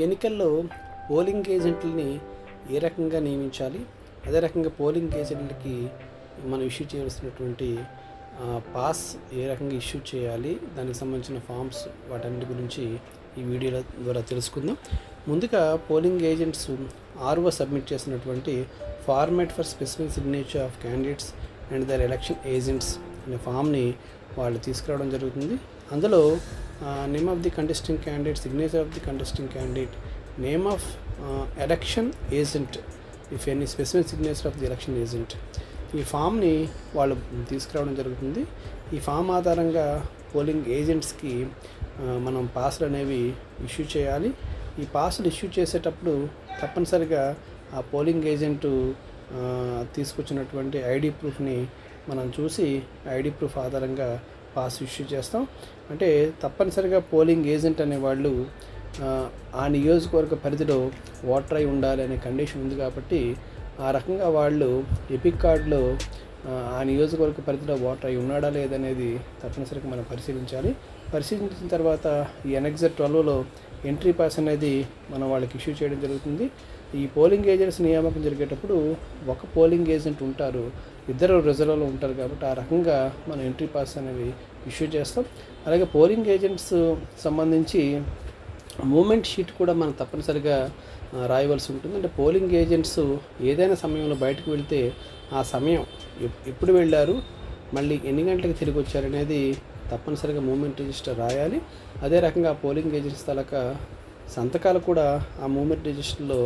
ఎన్నికల్లో పోలింగ్ ఏజెంట్లని ఏ రకంగా నియమించాలి, అదే రకంగా పోలింగ్ ఏజెంట్లకి మనం ఇష్యూ చేయాల్సినటువంటి పాస్ ఏ రకంగా ఇష్యూ చేయాలి, దానికి సంబంధించిన ఫామ్స్ వాటన్నిటి గురించి ఈ వీడియోల ద్వారా తెలుసుకుందాం. ముందుగా పోలింగ్ ఏజెంట్స్ ఆర్ఓ సబ్మిట్ చేసినటువంటి format for specific signature of candidates and their election agents అనే ఫామ్ని వాళ్ళు తీసుకురావడం జరుగుతుంది. అందులో name of the contesting candidate, signature of the contesting candidate, name of election agent, if any specific signature of the election agent, ఈ ఫామ్ని వాళ్ళు తీసుకురావడం జరుగుతుంది. ఈ ఫామ్ ఆధారంగా పోలింగ్ ఏజెంట్స్కి మనం పాస్లు అనేవి ఇష్యూ చేయాలి. ఈ పాస్లు ఇష్యూ చేసేటప్పుడు తప్పనిసరిగా ఆ పోలింగ్ ఏజెంటు తీసుకొచ్చినటువంటి ఐడి ప్రూఫ్ని మనం చూసి ఐడి ప్రూఫ్ ఆధారంగా పాస్ ఇష్యూ చేస్తాం. అంటే తప్పనిసరిగా పోలింగ్ ఏజెంట్ అనేవాళ్ళు ఆ నియోజకవర్గ పరిధిలో ఓటర్ అయి ఉండాలి అనే కండిషన్ ఉంది. కాబట్టి ఆ రకంగా వాళ్ళు ఎపిక్ కార్డులో ఆ నియోజకవర్గ పరిధిలో ఓటర్ అయి ఉన్నాడా లేదనేది తప్పనిసరిగా మనం పరిశీలించాలి. పరిశీలించిన తర్వాత ఈ ఎన్ఎక్జర్ 12లో ఎంట్రీ పాస్ అనేది మనం వాళ్ళకి ఇష్యూ చేయడం జరుగుతుంది. ఈ పోలింగ్ ఏజెంట్స్ నియామకం జరిగేటప్పుడు ఒక పోలింగ్ ఏజెంట్ ఉంటారు, ఇద్దరు రిజర్వ్లో ఉంటారు. కాబట్టి ఆ రకంగా మనం ఎంట్రీ పాస్ అనేవి ఇష్యూ చేస్తాం. అలాగే పోలింగ్ ఏజెంట్స్ సంబంధించి మూమెంట్ షీట్ కూడా మనం తప్పనిసరిగా రాయవలసి ఉంటుంది. అంటే పోలింగ్ ఏజెంట్స్ ఏదైనా సమయంలో బయటకు వెళ్తే ఆ సమయం ఎప్పుడు వెళ్ళారు, మళ్ళీ ఎన్ని గంటలకు తిరిగి వచ్చారు అనేది తప్పనిసరిగా మూమెంట్ రిజిస్టర్ రాయాలి. అదే రకంగా పోలింగ్ ఏజెంట్స్ తాలూకా సంతకాలు కూడా ఆ మూమెంట్ రిజిస్టర్లో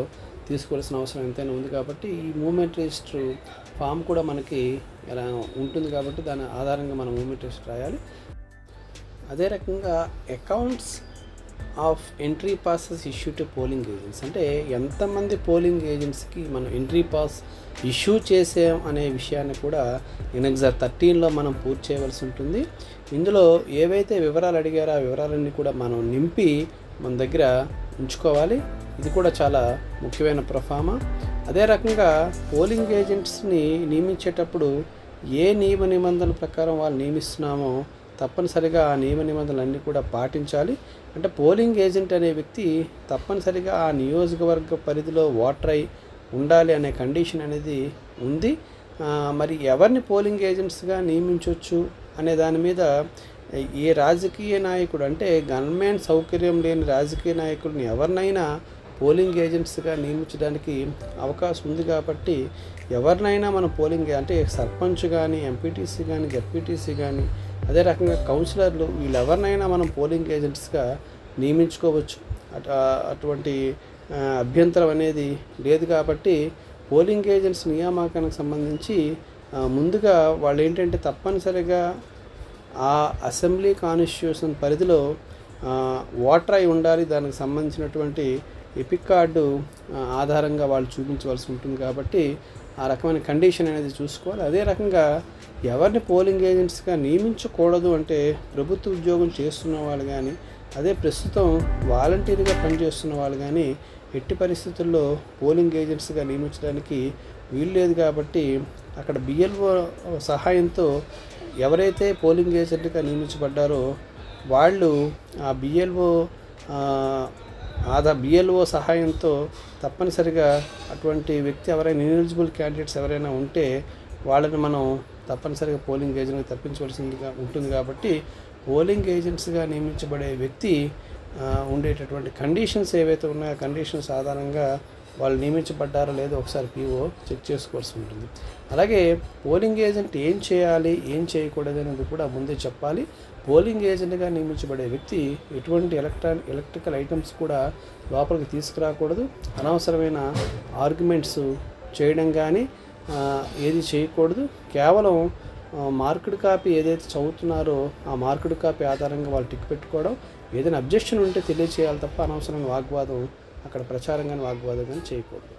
తీసుకోవాల్సిన అవసరం ఎంతైనా ఉంది. కాబట్టి ఈ మూమెంట్ రిజిస్టర్ ఫామ్ కూడా మనకి ఎలా ఉంటుంది కాబట్టి దాని ఆధారంగా మనం మూమెంట్ రిజిస్టర్ రాయాలి. అదే రకంగా accounts of entry passes issue to polling agents, అంటే ఎంతమంది పోలింగ్ ఏజెంట్స్కి మనం ఎంట్రీ పాస్ ఇష్యూ చేసాం అనే విషయాన్ని కూడా ఎన్ఎక్జర్ 13లో మనం పూర్తి చేయవలసి ఉంటుంది. ఇందులో ఏవైతే వివరాలు అడిగారో ఆ వివరాలన్నీ కూడా మనం నింపి మన దగ్గర ఉంచుకోవాలి. ఇది కూడా చాలా ముఖ్యమైన ప్రొఫార్మా. అదే రకంగా పోలింగ్ ఏజెంట్స్ని నియమించేటప్పుడు ఏ నియమ నిబంధనల ప్రకారం వాళ్ళు నియమిస్తున్నామో తప్పనిసరిగా ఆ నియమ నిబంధనలన్నీ కూడా పాటించాలి. అంటే పోలింగ్ ఏజెంట్ అనే వ్యక్తి తప్పనిసరిగా ఆ నియోజకవర్గ పరిధిలో ఓటర్ అయి ఉండాలి అనే కండిషన్ అనేది ఉంది. మరి ఎవరిని పోలింగ్ ఏజెంట్స్గా నియమించవచ్చు అనే దాని మీద ఏ రాజకీయ నాయకుడు, అంటే గవర్నమెంట్ సౌకర్యం లేని రాజకీయ నాయకుడిని ఎవరినైనా పోలింగ్ ఏజెంట్స్గా నియమించడానికి అవకాశం ఉంది. కాబట్టి ఎవరినైనా మనం పోలింగ్, అంటే సర్పంచ్ కానీ, ఎంపీటీసీ కానీ, జెడ్పీటీసీ కానీ, అదే రకంగా కౌన్సిలర్లు, వీళ్ళెవరినైనా మనం పోలింగ్ ఏజెంట్స్గా నియమించుకోవచ్చు. అటువంటి అభ్యంతరం అనేది లేదు. కాబట్టి పోలింగ్ ఏజెంట్స్ నియామకానికి సంబంధించి ముందుగా వాళ్ళు ఏంటంటే తప్పనిసరిగా ఆ అసెంబ్లీ కాన్స్టిట్యూషన్ పరిధిలో ఓటర్ అయి ఉండాలి. దానికి సంబంధించినటువంటి ఎపిక్ కార్డు ఆధారంగా వాళ్ళు చూపించవలసి ఉంటుంది. కాబట్టి ఆ రకమైన కండిషన్ అనేది చూసుకోవాలి. అదే రకంగా ఎవరిని పోలింగ్ ఏజెంట్స్గా నియమించకూడదు అంటే ప్రభుత్వ ఉద్యోగం చేస్తున్న వాళ్ళు కానీ, అదే ప్రస్తుతం వాలంటీర్గా పనిచేస్తున్న వాళ్ళు కానీ ఎట్టి పరిస్థితుల్లో పోలింగ్ ఏజెంట్స్గా నియమించడానికి వీలు లేదు. కాబట్టి అక్కడ బిఎల్ఓ సహాయంతో ఎవరైతే పోలింగ్ ఏజెంట్గా నియమించబడ్డారో వాళ్ళు ఆ బిఎల్ఓ సహాయంతో తప్పనిసరిగా అటువంటి వ్యక్తి ఎవరైనా ఎలిజిబుల్ క్యాండిడేట్స్ ఎవరైనా ఉంటే వాళ్ళని మనం తప్పనిసరిగా పోలింగ్ ఏజెంట్గా తప్పించవలసిందిగా ఉంటుంది. కాబట్టి పోలింగ్ ఏజెంట్స్గా నియమించబడే వ్యక్తి ఉండేటటువంటి కండిషన్స్ ఏవైతే ఉన్నాయో ఆ కండిషన్స్ ఆధారంగా వాళ్ళు నియమించబడ్డారో లేదో ఒకసారి పీఓ చెక్ చేసుకోవాల్సి ఉంటుంది. అలాగే పోలింగ్ ఏజెంట్ ఏం చేయాలి, ఏం చేయకూడదు అనేది కూడా ముందే చెప్పాలి. పోలింగ్ ఏజెంట్గా నియమించబడే వ్యక్తి ఎటువంటి ఎలక్ట్రికల్ ఐటమ్స్ కూడా లోపలికి తీసుకురాకూడదు. అనవసరమైన ఆర్గ్యుమెంట్స్ చేయడం కానీ ఏది చేయకూడదు. కేవలం మార్కుడ్ కాపీ ఏదైతే చదువుతున్నారో ఆ మార్కుడ్ కాపీ ఆధారంగా వాళ్ళు టిక్ పెట్టుకోవడం, ఏదైనా అబ్జెక్షన్ ఉంటే తెలియచేయాలి తప్ప అనవసరంగా వాగ్వాదం, అక్కడ ప్రచారం కానీ వాగ్వాదం కానీ చేయకూడదు.